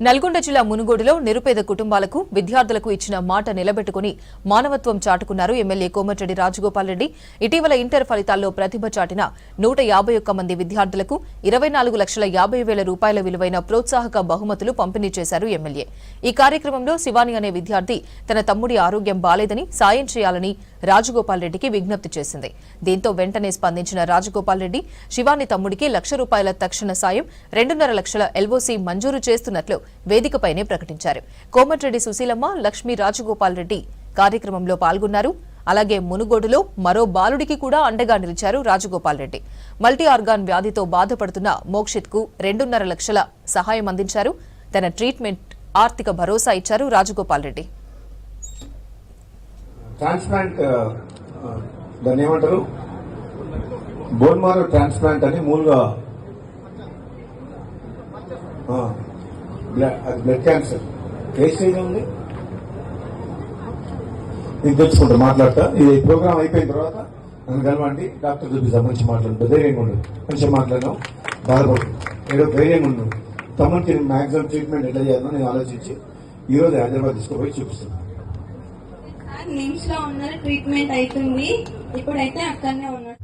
నల్గొండ జిల్లా మునుగోడులో నిరుపేద కుటుంబాలకు విద్యార్థులకు ఇచ్చిన మాట నిలబెట్టుకుని మానవత్వం చాటుకున్నారు ఎమ్మెల్యే కోమటిరెడ్డి రాజగోపాల్ రెడ్డి. ఇటీవల ఇంటర్ ఫలితాల్లో ప్రతిభ చాటిన 151 మంది విద్యార్థులకు 24,50,000 రూపాయల విలువైన ప్రోత్సాహక బహుమతులు పంపిణీ చేశారు ఎమ్మెల్యే. ఈ కార్యక్రమంలో శివాని అనే విద్యార్థి తన తమ్ముడి ఆరోగ్యం బాలేదని సాయం చేయాలని రాజగోపాల్ రెడ్డికి విజ్ఞప్తి చేసింది. దీంతో వెంటనే స్పందించిన రాజగోపాల్ రెడ్డి శివాని తమ్ముడికి ₹1,00,000 తక్షణ సాయం, 2.5 లక్షల ఎల్ఓసీ మంజూరు చేస్తున్నట్లు వేదికపైనే ప్రకటించారు. కోమటిరెడ్డి సుశీలమ్మ, లక్ష్మీ, రాజగోపాల్ రెడ్డి కార్యక్రమంలో పాల్గొన్నారు. అలాగే మునుగోడులో మరో బాలుడికి కూడా అండగా నిలిచారు రాజగోపాల్ రెడ్డి. మల్టీ ఆర్గాన్ వ్యాధితో బాధపడుతున్న మోక్షిత్ కు 2.5 లక్షల సహాయం అందించారు. తన ట్రీట్మెంట్ ఆర్థిక భరోసా ఇచ్చారు రాజగోపాల్ రెడ్డి. ట్రాన్స్ప్లాంట్ దాన్ని ఏమంటారు, బోన్ మారో ట్రాన్స్ప్లాంట్ అని మూలుగా బ్లడ్ క్యాన్సర్ ఏ స్టేజ్ ఉంది నేను తెలుసుకుంటా, మాట్లాడతా. ఈ ప్రోగ్రామ్ అయిపోయిన తర్వాత నన్ను కలవండి, డాక్టర్ చూపిస్తా, మంచి మాట్లాడు, ధైర్యంగా ఉండదు, మంచిగా మాట్లాడడం, బాధపడు, ఏదో ధైర్యంగా ఉండదు. తమ్ముడికి మ్యాక్సిమం ట్రీట్మెంట్ ఎట్లా చేయాలో నేను ఆలోచించి ఈ రోజు హైదరాబాద్ తీసుకుపోయి చూపిస్తున్నాను. నిమ్స్ లో ఉన్నారు, ట్రీట్మెంట్ అవుతుంది, ఇప్పుడైతే అక్కడనే ఉన్నారు.